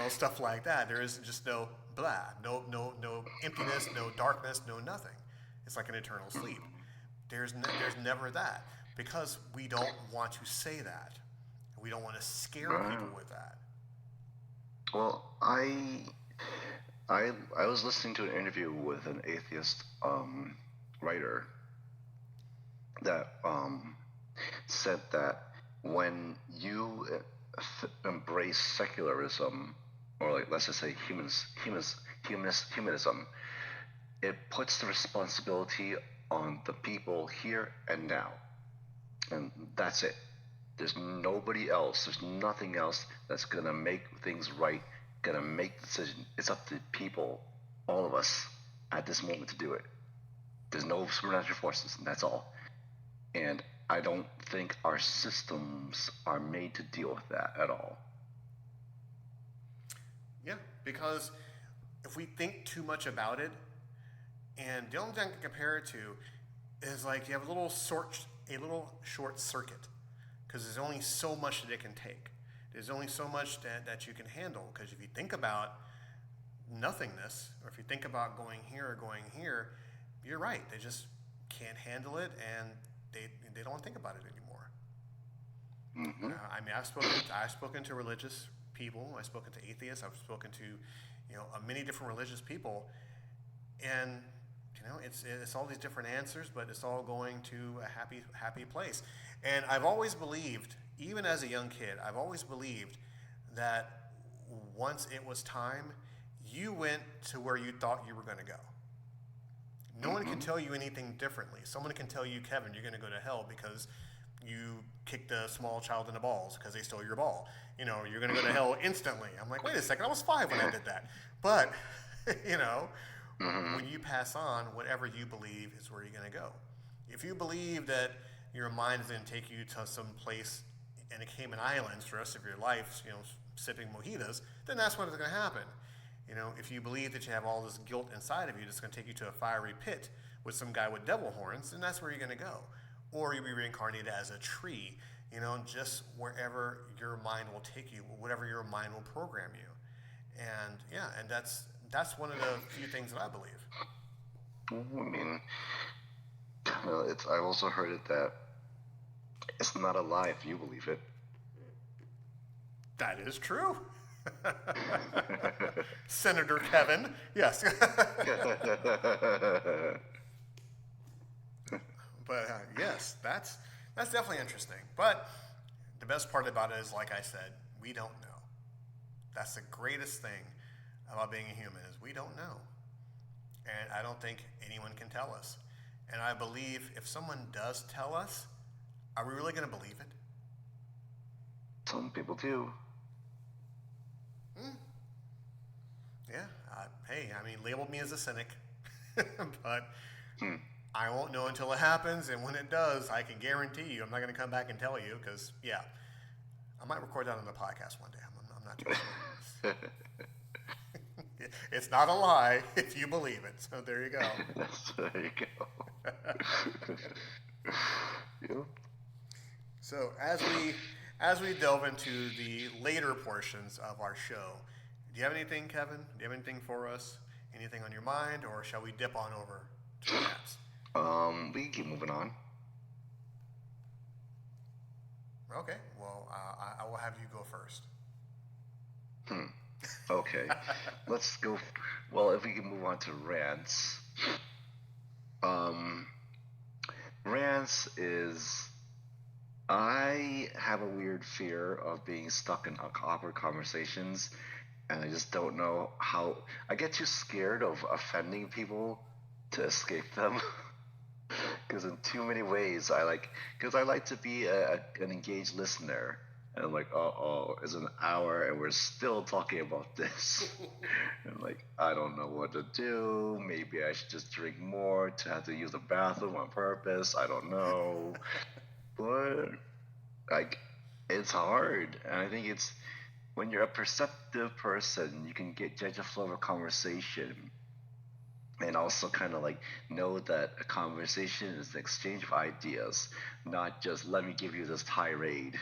stuff like that. There is just no blah, no emptiness, no darkness, no nothing. It's like an eternal sleep. There's never that, because we don't want to say that. We don't want to scare people with that. Well, I was listening to an interview with an atheist writer that said that when you embrace secularism, or like let's just say humanism, it puts the responsibility on the people here and now, and that's it. There's nobody else. There's nothing else that's gonna make things right gonna make the decision. It's up to people, all of us, at this moment to do it. There's no supernatural forces, and that's all. And I don't think our systems are made to deal with that at all. Yeah, because if we think too much about it, and the only thing I can compare it to is like you have a little short circuit, because there's only so much that it can take. There's only so much that you can handle. Because if you think about nothingness, or if you think about going here or going here, you're right. They just can't handle it, and they don't think about it anymore. I mean, I've spoken to religious people. I've spoken to atheists. I've spoken to, many different religious people, and it's all these different answers, but it's all going to a happy place. And I've always believed, even as a young kid, I've always believed that once it was time, you went to where you thought you were going to go. No one can tell you anything differently. Someone can tell you, Kevin, you're going to go to hell because you kicked a small child in the balls because they stole your ball. You're going to go to hell instantly. I'm like, wait a second, I was 5 when I did that. But, when you pass on, whatever you believe is where you're going to go. If you believe that your mind is going to take you to some place in the Cayman Islands for the rest of your life, sipping mojitos, then that's what's going to happen. If you believe that you have all this guilt inside of you that's going to take you to a fiery pit with some guy with devil horns, then that's where you're going to go. Or you'll be reincarnated as a tree, just wherever your mind will take you, whatever your mind will program you. And that's one of the few things that I believe. I mean, I've also heard it that it's not a lie if you believe it. That is true. Senator Kevin, yes. But yes, that's definitely interesting. But the best part about it is, like I said, we don't know. That's the greatest thing about being a human, is we don't know. And I don't think anyone can tell us. And I believe if someone does tell us, are we really going to believe it? Some people do. Yeah. Hey, I mean, label me as a cynic. But I won't know until it happens. And when it does, I can guarantee you I'm not going to come back and tell you because, yeah, I might record that on the podcast one day. I'm not too sure. It's not a lie if you believe it. So there you go. There you go. Yeah. So as we delve into the later portions of our show, do you have anything, Kevin? Do you have anything for us? Anything on your mind, or shall we dip on over to the apps? We can keep moving on. Okay. Well, I will have you go first. Okay. Let's go. Well, if we can move on to rants. Rants is, I have a weird fear of being stuck in awkward conversations, and I just don't know how. I get too scared of offending people to escape them. Because in too many ways, because I like to be an engaged listener. And I'm like, it's an hour and we're still talking about this. And like, I don't know what to do. Maybe I should just drink more to have to use the bathroom on purpose. I don't know. But like, it's hard. And I think it's when you're a perceptive person, you can judge the flow of a conversation. And also kind of like know that a conversation is an exchange of ideas, not just let me give you this tirade.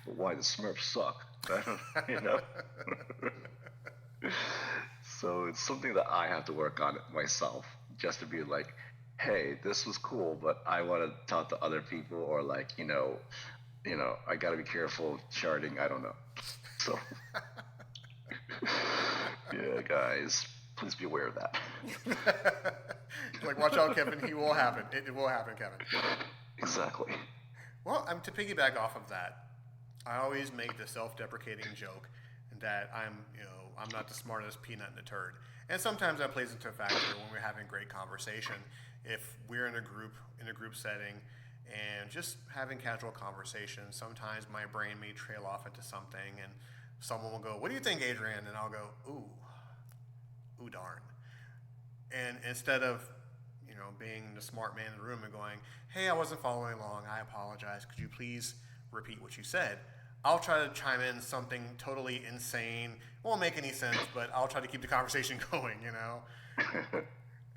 Why the Smurfs suck, you know? So it's something that I have to work on it myself, just to be like, hey, this was cool, but I want to talk to other people, or like, I got to be careful of charting. I don't know. So, yeah, guys. Please be aware of that. Like, watch out, Kevin. It will happen. It will happen, Kevin. Exactly. Well, to piggyback off of that, I always make the self-deprecating joke that I'm not the smartest peanut in the turd. And sometimes that plays into a factor when we're having great conversation. If we're in a group setting, and just having casual conversation, sometimes my brain may trail off into something, and someone will go, "What do you think, Adrian?" And I'll go, ooh, darn. And instead of, being the smart man in the room and going, "Hey, I wasn't following along. I apologize. Could you please repeat what you said?" I'll try to chime in something totally insane. Won't make any sense, but I'll try to keep the conversation going.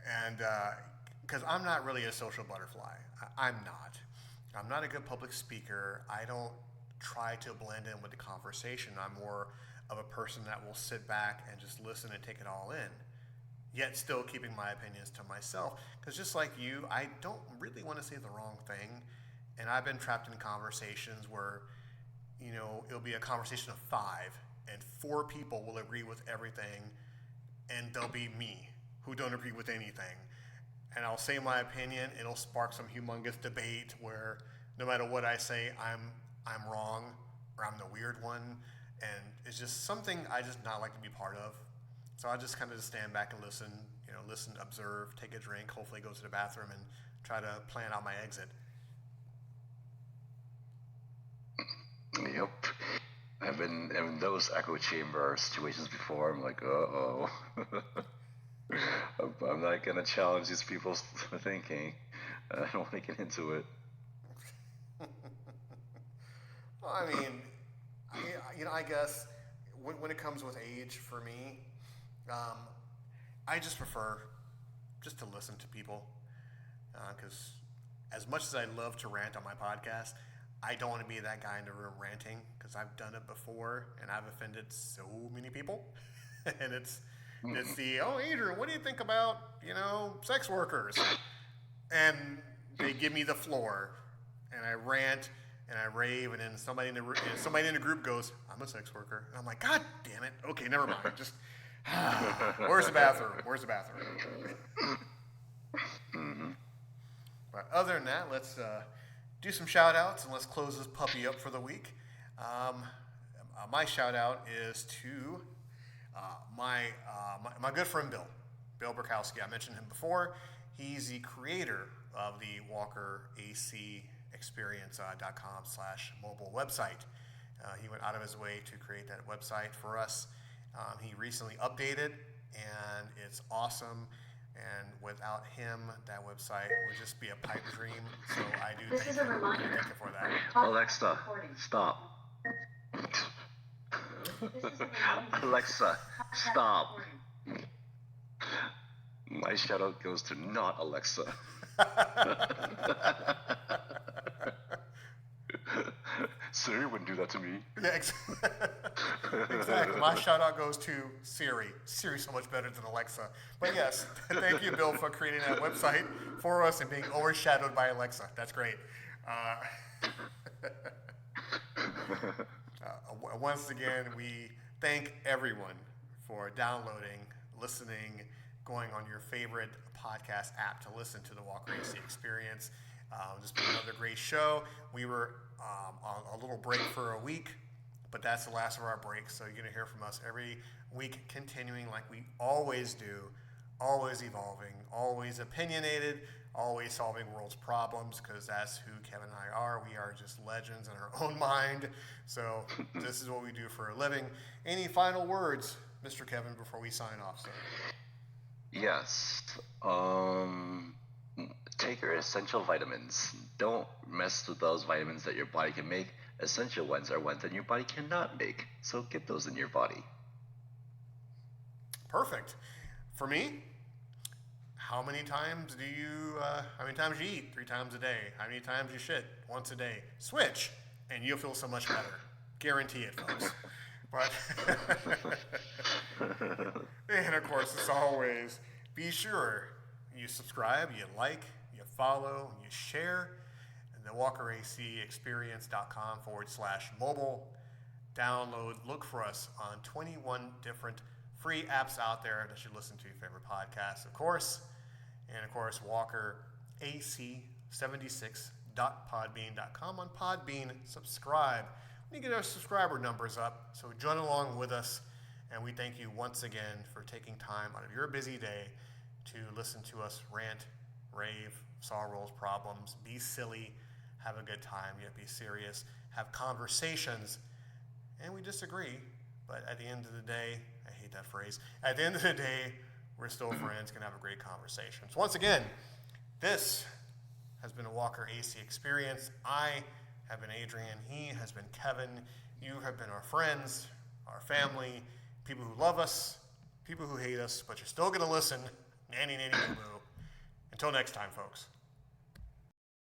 And because I'm not really a social butterfly. I'm not. I'm not a good public speaker. I don't try to blend in with the conversation. I'm more of a person that will sit back and just listen and take it all in, yet still keeping my opinions to myself. Because just like you, I don't really want to say the wrong thing. And I've been trapped in conversations where, it'll be a conversation of 5, and 4 people will agree with everything, and there'll be me who don't agree with anything. And I'll say my opinion, it'll spark some humongous debate where no matter what I say, I'm wrong, or I'm the weird one, and it's just something I just not like to be part of. So I just kind of just stand back and listen, observe, take a drink, hopefully go to the bathroom, and try to plan out my exit. Yep. I've been in those echo chamber situations before. I'm like, uh-oh. I'm not going to challenge these people's thinking. I don't want to get into it. Well, I mean, I guess when it comes with age for me, I just prefer just to listen to people. Because as much as I love to rant on my podcast, I don't want to be that guy in the room ranting, because I've done it before and I've offended so many people. And it's the, "Oh, Adrian, what do you think about, sex workers?" And they give me the floor, and I rant and I rave, and then somebody in the group goes, "I'm a sex worker." And I'm like, "God damn it. Okay, never mind. Just, where's the bathroom? But other than that, let's do some shout outs, and let's close this puppy up for the week. My shout out is to my good friend Bill Burkowski. I mentioned him before. He's the creator of the WalkerACExperience.com/mobile website. He went out of his way to create that website for us. He recently updated, and it's awesome. And without him, that website would just be a pipe dream. So I do thank you for that. Alexa, stop. Alexa, stop. My shout out goes to not Alexa. Siri wouldn't do that to me. Yeah, exactly. My shout out goes to Siri. Siri's so much better than Alexa. But yes, thank you, Bill, for creating that website for us and being overshadowed by Alexa. That's great. Once again, we thank everyone for downloading, listening, going on your favorite podcast app to listen to the Walker AC Experience. This has been another great show. We were on a little break for a week, but that's the last of our break. So you're going to hear from us every week, continuing like we always do, always evolving, always opinionated, always solving world's problems, because that's who Kevin and I are. We are just legends in our own mind. So this is what we do for a living. Any final words, Mr. Kevin, before we sign off, sir? Yes. Take your essential vitamins. Don't mess with those vitamins that your body can make. Essential ones are ones that your body cannot make. So get those in your body. Perfect. For me, how many times you eat? 3 times a day. How many times you shit? Once a day. Switch, and you'll feel so much better. Guarantee it, folks. But and of course, as always, be sure you subscribe, you like, you follow, you share. And the WalkerACExperience.com/mobile. Download, look for us on 21 different free apps out there that you listen to your favorite podcasts, of course. And of course, WalkerAC76.podbean.com on Podbean. Subscribe. We need to get our subscriber numbers up, so join along with us. And we thank you once again for taking time out of your busy day to listen to us rant, rave, solve world's problems, be silly, have a good time, yet be serious, have conversations. And we disagree, But at the end of the day, I hate that phrase. At the end of the day, we're still friends, can have a great conversation. So once again, this has been a Walker AC experience. I have been Adrian. He has been Kevin. You have been our friends, our family, people who love us, people who hate us, but you're still going to listen. Nanny, nanny, boo, boo. Until next time, folks.